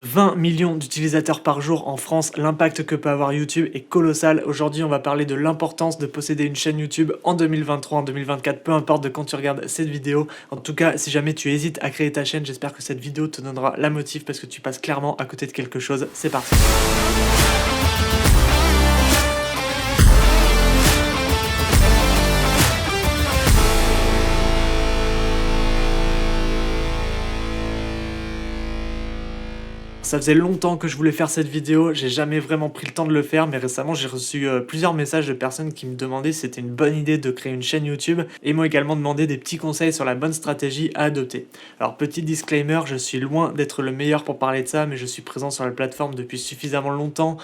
20 millions d'utilisateurs par jour en France, l'impact que peut avoir YouTube est colossal. Aujourd'hui, on va parler de l'importance de posséder une chaîne YouTube en 2023, en 2024, peu importe de quand tu regardes cette vidéo. En tout cas, si jamais tu hésites à créer ta chaîne, j'espère que cette vidéo te donnera la motive parce que tu passes clairement à côté de quelque chose. C'est parti. Ça faisait longtemps que je voulais faire cette vidéo, j'ai jamais vraiment pris le temps de le faire, mais récemment j'ai reçu plusieurs messages de personnes qui me demandaient si c'était une bonne idée de créer une chaîne YouTube et m'ont également demandé des petits conseils sur la bonne stratégie à adopter. Alors petit disclaimer, je suis loin d'être le meilleur pour parler de ça, mais je suis présent sur la plateforme depuis suffisamment longtemps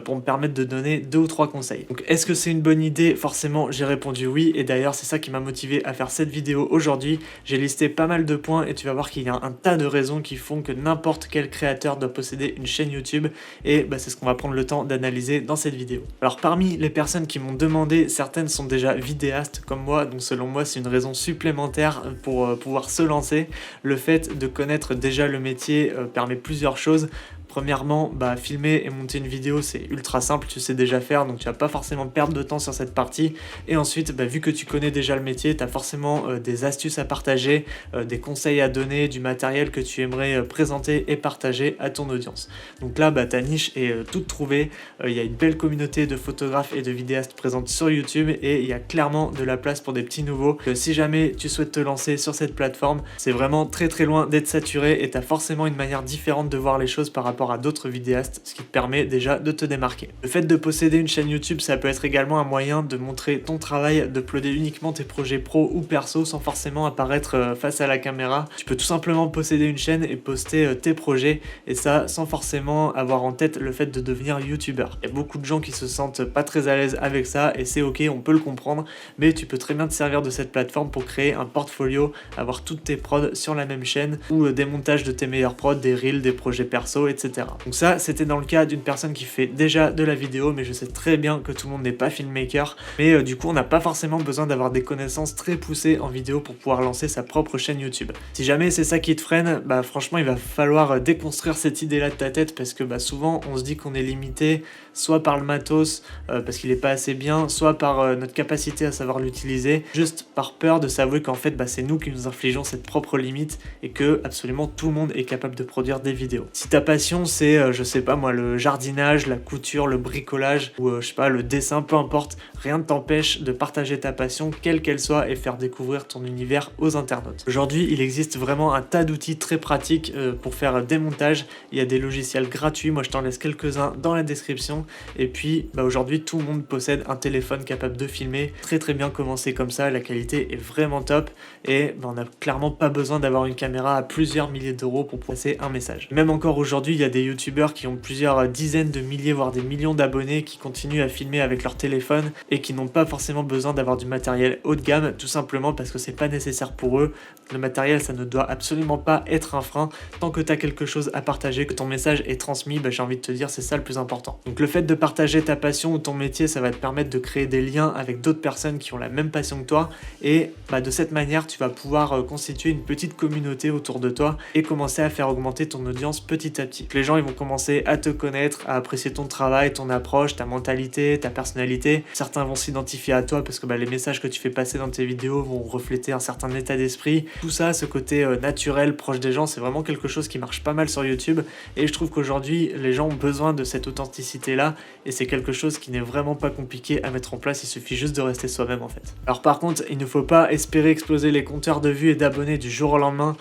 pour me permettre de donner 2 ou 3 conseils. Donc est-ce que c'est une bonne idée? Forcément j'ai répondu oui, et d'ailleurs c'est ça qui m'a motivé à faire cette vidéo aujourd'hui. J'ai listé pas mal de points et tu vas voir qu'il y a un tas de raisons qui font que n'importe quel créateur doit posséder une chaîne YouTube et c'est ce qu'on va prendre le temps d'analyser dans cette vidéo. Alors parmi les personnes qui m'ont demandé, certaines sont déjà vidéastes comme moi, donc selon moi c'est une raison supplémentaire pour pouvoir se lancer. Le fait de connaître déjà le métier permet plusieurs choses. Premièrement, filmer et monter une vidéo, c'est ultra simple, tu sais déjà faire, donc tu vas pas forcément perdre de temps sur cette partie. Et ensuite, vu que tu connais déjà le métier, tu as forcément des astuces à partager, des conseils à donner, du matériel que tu aimerais présenter et partager à ton audience. Donc là, ta niche est toute trouvée, il y a une belle communauté de photographes et de vidéastes présentes sur YouTube et il y a clairement de la place pour des petits nouveaux. Si jamais tu souhaites te lancer sur cette plateforme, c'est vraiment très très loin d'être saturé et tu as forcément une manière différente de voir les choses par rapport à d'autres vidéastes, ce qui te permet déjà de te démarquer. Le fait de posséder une chaîne YouTube, ça peut être également un moyen de montrer ton travail, d'uploader uniquement tes projets pro ou perso sans forcément apparaître face à la caméra. Tu peux tout simplement posséder une chaîne et poster tes projets, et ça sans forcément avoir en tête le fait de devenir youtubeur. Il y a beaucoup de gens qui se sentent pas très à l'aise avec ça et c'est ok, on peut le comprendre, mais tu peux très bien te servir de cette plateforme pour créer un portfolio, avoir toutes tes prods sur la même chaîne ou des montages de tes meilleurs prods, des reels, des projets perso, etc. Donc ça, c'était dans le cas d'une personne qui fait déjà de la vidéo, mais je sais très bien que tout le monde n'est pas filmmaker, mais du coup on n'a pas forcément besoin d'avoir des connaissances très poussées en vidéo pour pouvoir lancer sa propre chaîne YouTube. Si jamais c'est ça qui te freine, franchement il va falloir déconstruire cette idée-là de ta tête, parce que souvent on se dit qu'on est limité soit par le matos, parce qu'il n'est pas assez bien, soit par notre capacité à savoir l'utiliser, juste par peur de s'avouer qu'en fait c'est nous qui nous infligeons cette propre limite et que absolument tout le monde est capable de produire des vidéos. Si ta passion c'est, je sais pas moi, le jardinage, la couture, le bricolage ou je sais pas, le dessin, peu importe, rien ne t'empêche de partager ta passion, quelle qu'elle soit, et faire découvrir ton univers aux internautes. Aujourd'hui, il existe vraiment un tas d'outils très pratiques pour faire des montages. Il y a des logiciels gratuits, moi je t'en laisse quelques-uns dans la description. Et puis aujourd'hui, tout le monde possède un téléphone capable de filmer. Très très bien commencer comme ça, la qualité est vraiment top et on n'a clairement pas besoin d'avoir une caméra à plusieurs milliers d'euros pour passer un message. Même encore aujourd'hui, il y a des youtubeurs qui ont plusieurs dizaines de milliers voire des millions d'abonnés qui continuent à filmer avec leur téléphone et qui n'ont pas forcément besoin d'avoir du matériel haut de gamme, tout simplement parce que c'est pas nécessaire pour eux. Le matériel, ça ne doit absolument pas être un frein. Tant que tu as quelque chose à partager, que ton message est transmis, j'ai envie de te dire, c'est ça le plus important. Donc le fait de partager ta passion ou ton métier, ça va te permettre de créer des liens avec d'autres personnes qui ont la même passion que toi, et de cette manière tu vas pouvoir constituer une petite communauté autour de toi et commencer à faire augmenter ton audience petit à petit. Les gens, ils vont commencer à te connaître, à apprécier ton travail, ton approche, ta mentalité, ta personnalité. Certains vont s'identifier à toi parce que les messages que tu fais passer dans tes vidéos vont refléter un certain état d'esprit. Tout ça, ce côté naturel, proche des gens, c'est vraiment quelque chose qui marche pas mal sur YouTube, et je trouve qu'aujourd'hui les gens ont besoin de cette authenticité là, et c'est quelque chose qui n'est vraiment pas compliqué à mettre en place, il suffit juste de rester soi-même en fait. Alors par contre, il ne faut pas espérer exploser les compteurs de vues et d'abonnés du jour au lendemain.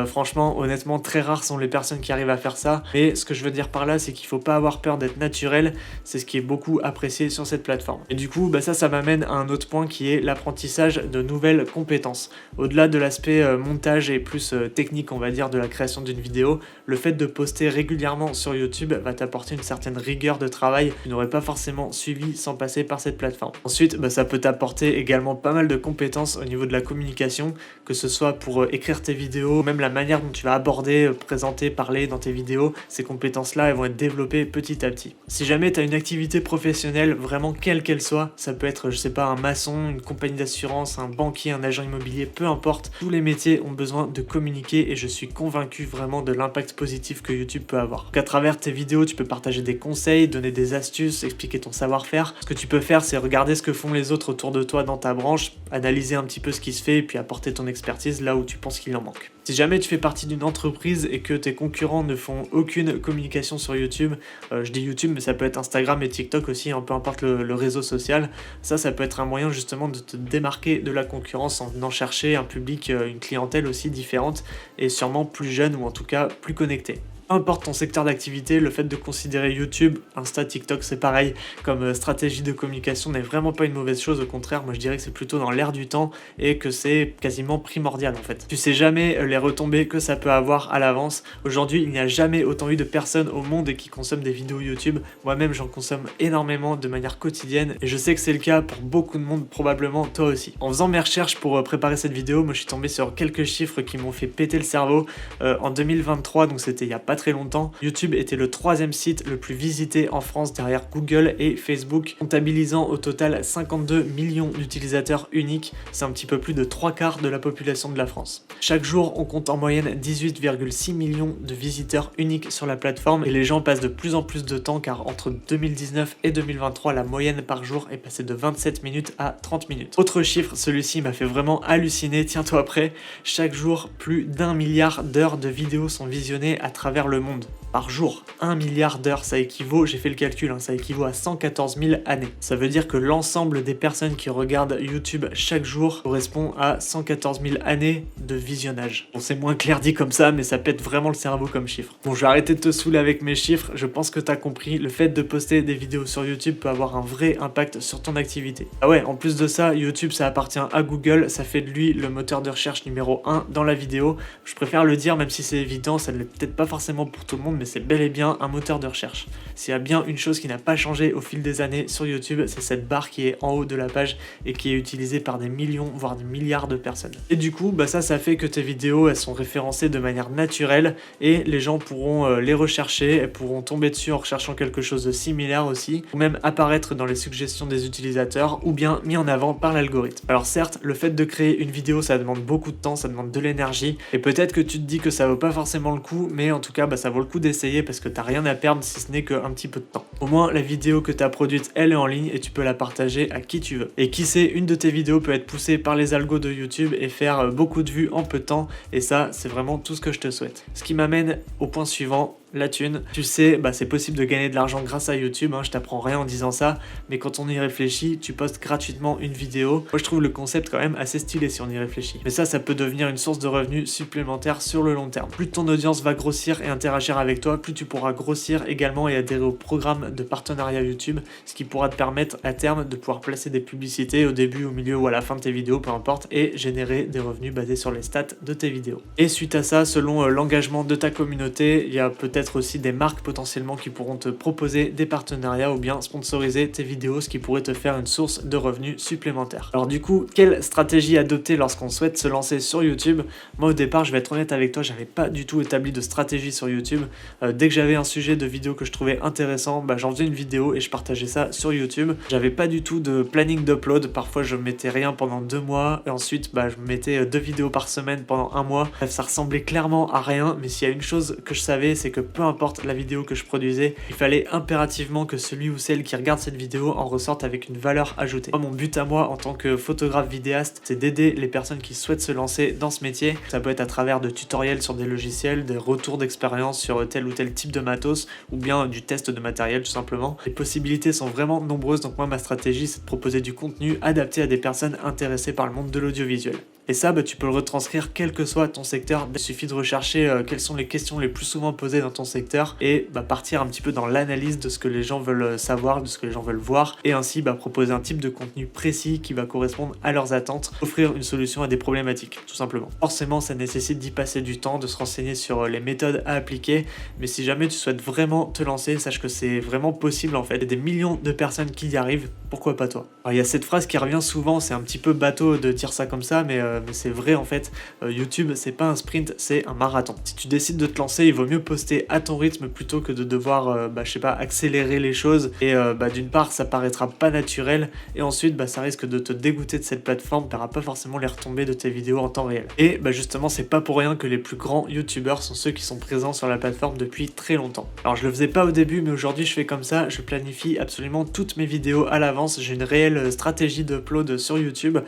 Franchement, honnêtement, très rares sont les personnes qui arrivent à faire ça, mais ce que je veux dire par là, c'est qu'il faut pas avoir peur d'être naturel, c'est ce qui est beaucoup apprécié sur cette plateforme. Et du coup, ça m'amène à un autre point qui est l'apprentissage de nouvelles compétences. Au-delà de l'aspect montage et plus technique, on va dire, de la création d'une vidéo, le fait de poster régulièrement sur YouTube va t'apporter une certaine rigueur de travail que tu n'aurais pas forcément suivi sans passer par cette plateforme. Ensuite, ça peut t'apporter également pas mal de compétences au niveau de la communication, que ce soit pour écrire tes vidéos, même la manière dont tu vas aborder, présenter, parler dans tes vidéos, ces compétences-là, elles vont être développées petit à petit. Si jamais tu as une activité professionnelle, vraiment quelle qu'elle soit, ça peut être, je sais pas, un maçon, une compagnie d'assurance, un banquier, un agent immobilier, peu importe, tous les métiers ont besoin de communiquer et je suis convaincu vraiment de l'impact positif que YouTube peut avoir. Donc à travers tes vidéos, tu peux partager des conseils, donner des astuces, expliquer ton savoir-faire. Ce que tu peux faire, c'est regarder ce que font les autres autour de toi dans ta branche, analyser un petit peu ce qui se fait et puis apporter ton expertise là où tu penses qu'il en manque. Si jamais tu fais partie d'une entreprise et que tes concurrents ne font aucune communication sur YouTube, je dis YouTube mais ça peut être Instagram et TikTok aussi, hein, peu importe le réseau social, ça peut être un moyen justement de te démarquer de la concurrence en venant chercher un public, une clientèle aussi différente et sûrement plus jeune ou en tout cas plus connectée. Peu importe ton secteur d'activité, le fait de considérer YouTube, Insta, TikTok, c'est pareil, comme stratégie de communication n'est vraiment pas une mauvaise chose, au contraire, moi je dirais que c'est plutôt dans l'air du temps et que c'est quasiment primordial en fait. Tu sais jamais les retombées que ça peut avoir à l'avance. Aujourd'hui, il n'y a jamais autant eu de personnes au monde qui consomment des vidéos YouTube. Moi-même, j'en consomme énormément de manière quotidienne et je sais que c'est le cas pour beaucoup de monde, probablement toi aussi. En faisant mes recherches pour préparer cette vidéo, moi je suis tombé sur quelques chiffres qui m'ont fait péter le cerveau. En 2023, donc c'était il y a pas très longtemps, YouTube était le 3e site le plus visité en France derrière Google et Facebook, comptabilisant au total 52 millions d'utilisateurs uniques. C'est un petit peu plus de 3/4 de la population de la France. Chaque jour, on compte en moyenne 18,6 millions de visiteurs uniques sur la plateforme et les gens passent de plus en plus de temps car entre 2019 et 2023, la moyenne par jour est passée de 27 minutes à 30 minutes. Autre chiffre, celui-ci m'a fait vraiment halluciner, tiens-toi prêt, chaque jour, plus d'1 milliard d'heures de vidéos sont visionnées à travers le monde. Par jour, 1 milliard d'heures, ça équivaut, j'ai fait le calcul, ça équivaut à 114 000 années. Ça veut dire que l'ensemble des personnes qui regardent YouTube chaque jour correspond à 114 000 années de visionnage. Bon, c'est moins clair dit comme ça, mais ça pète vraiment le cerveau comme chiffre. Bon, je vais arrêter de te saouler avec mes chiffres, je pense que t'as compris, le fait de poster des vidéos sur YouTube peut avoir un vrai impact sur ton activité. Ah ouais, en plus de ça, YouTube ça appartient à Google, ça fait de lui le moteur de recherche numéro 1 dans la vidéo. Je préfère le dire, même si c'est évident, ça ne l'est peut-être pas forcément pour tout le monde, mais c'est bel et bien un moteur de recherche. S'il y a bien une chose qui n'a pas changé au fil des années sur YouTube, c'est cette barre qui est en haut de la page et qui est utilisée par des millions, voire des milliards de personnes. Et du coup, ça fait que tes vidéos, elles sont référencées de manière naturelle et les gens pourront les rechercher, elles pourront tomber dessus en recherchant quelque chose de similaire aussi, ou même apparaître dans les suggestions des utilisateurs, ou bien mis en avant par l'algorithme. Alors certes, le fait de créer une vidéo, ça demande beaucoup de temps, ça demande de l'énergie, et peut-être que tu te dis que ça vaut pas forcément le coup, mais en tout cas, ça vaut le coup d'essayer parce que t'as rien à perdre si ce n'est qu'un petit peu de temps. Au moins, la vidéo que tu as produite, elle est en ligne et tu peux la partager à qui tu veux. Et qui sait, une de tes vidéos peut être poussée par les algos de YouTube et faire beaucoup de vues en peu de temps, et ça, c'est vraiment tout ce que je te souhaite. Ce qui m'amène au point suivant, la thune. Tu sais, c'est possible de gagner de l'argent grâce à YouTube, je t'apprends rien en disant ça, mais quand on y réfléchit, tu postes gratuitement une vidéo. Moi je trouve le concept quand même assez stylé si on y réfléchit. Mais ça peut devenir une source de revenus supplémentaire sur le long terme. Plus ton audience va grossir et interagir avec toi, plus tu pourras grossir également et adhérer au programme de partenariat YouTube, ce qui pourra te permettre à terme de pouvoir placer des publicités au début, au milieu ou à la fin de tes vidéos, peu importe, et générer des revenus basés sur les stats de tes vidéos. Et suite à ça, selon l'engagement de ta communauté, il y a peut-être aussi des marques potentiellement qui pourront te proposer des partenariats ou bien sponsoriser tes vidéos, ce qui pourrait te faire une source de revenus supplémentaire. Alors du coup, quelle stratégie adopter lorsqu'on souhaite se lancer sur YouTube? Moi au départ, je vais être honnête avec toi, j'avais pas du tout établi de stratégie sur YouTube. Dès que j'avais un sujet de vidéo que je trouvais intéressant, j'en faisais une vidéo et je partageais ça sur YouTube. J'avais pas du tout de planning d'upload, parfois je mettais rien pendant 2 mois et ensuite je me mettais 2 vidéos par semaine pendant 1 mois. Bref, ça ressemblait clairement à rien, mais s'il y a une chose que je savais, c'est que peu importe la vidéo que je produisais, il fallait impérativement que celui ou celle qui regarde cette vidéo en ressorte avec une valeur ajoutée. Moi, mon but à moi en tant que photographe vidéaste, c'est d'aider les personnes qui souhaitent se lancer dans ce métier. Ça peut être à travers de tutoriels sur des logiciels, des retours d'expérience sur tel ou tel type de matos, ou bien du test de matériel tout simplement. Les possibilités sont vraiment nombreuses, donc moi ma stratégie c'est de proposer du contenu adapté à des personnes intéressées par le monde de l'audiovisuel. Et ça, tu peux le retranscrire quel que soit ton secteur. Il suffit de rechercher quelles sont les questions les plus souvent posées dans ton secteur et partir un petit peu dans l'analyse de ce que les gens veulent savoir, de ce que les gens veulent voir et ainsi proposer un type de contenu précis qui va correspondre à leurs attentes, offrir une solution à des problématiques, tout simplement. Forcément, ça nécessite d'y passer du temps, de se renseigner sur les méthodes à appliquer, mais si jamais tu souhaites vraiment te lancer, sache que c'est vraiment possible en fait. Il y a des millions de personnes qui y arrivent, pourquoi pas toi? Alors, il y a cette phrase qui revient souvent, c'est un petit peu bateau de dire ça comme ça, mais mais c'est vrai en fait, YouTube c'est pas un sprint, c'est un marathon. Si tu décides de te lancer, il vaut mieux poster à ton rythme plutôt que de devoir, je sais pas, accélérer les choses et d'une part ça paraîtra pas naturel et ensuite ça risque de te dégoûter de cette plateforme, t'auras pas forcément les retombées de tes vidéos en temps réel. Et justement c'est pas pour rien que les plus grands youtubeurs sont ceux qui sont présents sur la plateforme depuis très longtemps. Alors je le faisais pas au début mais aujourd'hui je fais comme ça, je planifie absolument toutes mes vidéos à l'avance, j'ai une réelle stratégie d'upload sur YouTube,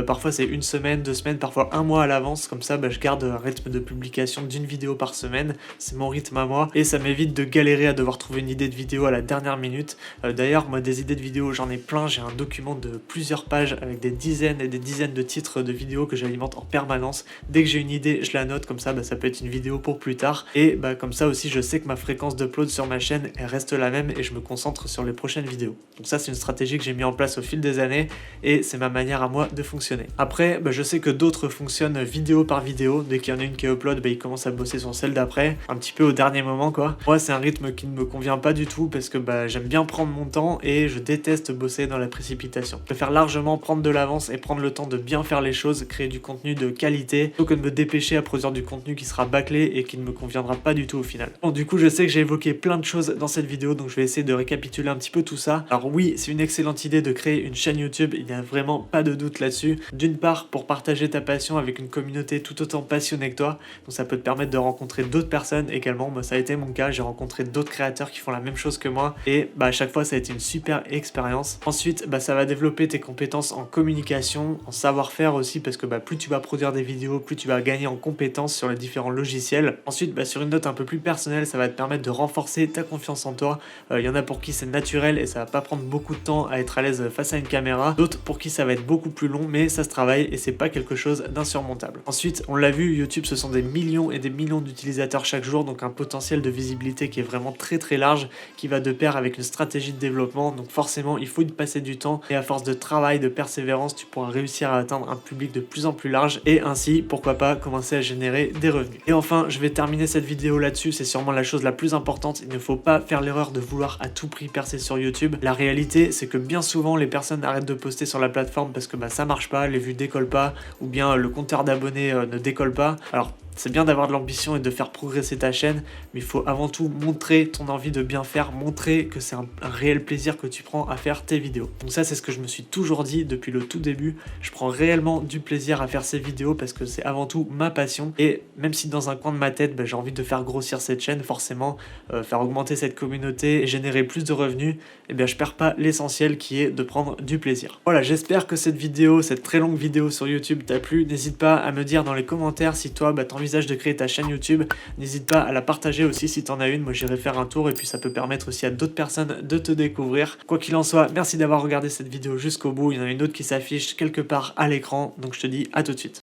parfois c'est une semaine, 2 semaines, parfois un mois à l'avance, comme ça je garde un rythme de publication d'une vidéo par semaine, c'est mon rythme à moi et ça m'évite de galérer à devoir trouver une idée de vidéo à la dernière minute. D'ailleurs moi des idées de vidéos j'en ai plein, j'ai un document de plusieurs pages avec des dizaines et des dizaines de titres de vidéos que j'alimente en permanence. Dès que j'ai une idée je la note, comme ça ça peut être une vidéo pour plus tard et comme ça aussi je sais que ma fréquence d'upload sur ma chaîne elle reste la même et je me concentre sur les prochaines vidéos. Donc ça c'est une stratégie que j'ai mis en place au fil des années et c'est ma manière à moi de fonctionner. Après je sais que d'autres fonctionnent vidéo par vidéo, dès qu'il y en a une qui upload ils commencent à bosser sur celle d'après, un petit peu au dernier moment quoi. Moi c'est un rythme qui ne me convient pas du tout parce que j'aime bien prendre mon temps et je déteste bosser dans la précipitation. Je préfère largement prendre de l'avance et prendre le temps de bien faire les choses, créer du contenu de qualité, plutôt que de me dépêcher à produire du contenu qui sera bâclé et qui ne me conviendra pas du tout au final. Bon du coup je sais que j'ai évoqué plein de choses dans cette vidéo donc je vais essayer de récapituler un petit peu tout ça. Alors oui c'est une excellente idée de créer une chaîne YouTube, il n'y a vraiment pas de doute là-dessus. D'une part pour partager ta passion avec une communauté tout autant passionnée que toi, donc ça peut te permettre de rencontrer d'autres personnes également. Moi ça a été mon cas, j'ai rencontré d'autres créateurs qui font la même chose que moi et à chaque fois ça a été une super expérience. Ensuite ça va développer tes compétences en communication, en savoir-faire aussi parce que plus tu vas produire des vidéos, plus tu vas gagner en compétences sur les différents logiciels. Ensuite sur une note un peu plus personnelle, ça va te permettre de renforcer ta confiance en toi. Il y en a pour qui c'est naturel et ça va pas prendre beaucoup de temps à être à l'aise face à une caméra, d'autres pour qui ça va être beaucoup plus long mais ça se travaille et c'est pas quelque chose d'insurmontable. Ensuite on l'a vu, YouTube ce sont des millions et des millions d'utilisateurs chaque jour, donc un potentiel de visibilité qui est vraiment très très large, qui va de pair avec une stratégie de développement, donc forcément il faut y passer du temps et à force de travail, de persévérance, tu pourras réussir à atteindre un public de plus en plus large et ainsi pourquoi pas commencer à générer des revenus. Et enfin je vais terminer cette vidéo là-dessus, c'est sûrement la chose la plus importante, il ne faut pas faire l'erreur de vouloir à tout prix percer sur YouTube. La réalité c'est que bien souvent les personnes arrêtent de poster sur la plateforme parce que ça marche pas, les vues décollent pas ou bien le compteur d'abonnés ne décolle pas. Alors c'est bien d'avoir de l'ambition et de faire progresser ta chaîne, mais il faut avant tout montrer ton envie de bien faire, montrer que c'est un réel plaisir que tu prends à faire tes vidéos. Donc ça c'est ce que je me suis toujours dit depuis le tout début, je prends réellement du plaisir à faire ces vidéos parce que c'est avant tout ma passion et même si dans un coin de ma tête j'ai envie de faire grossir cette chaîne, forcément faire augmenter cette communauté et générer plus de revenus, je perds pas l'essentiel qui est de prendre du plaisir. Voilà, j'espère que cette vidéo, cette très longue vidéo sur YouTube t'a plu, n'hésite pas à me dire dans les commentaires si toi t'envisages de créer ta chaîne YouTube, n'hésite pas à la partager aussi si t'en as une, moi j'irai faire un tour et puis ça peut permettre aussi à d'autres personnes de te découvrir. Quoi qu'il en soit, merci d'avoir regardé cette vidéo jusqu'au bout, il y en a une autre qui s'affiche quelque part à l'écran, donc je te dis à tout de suite.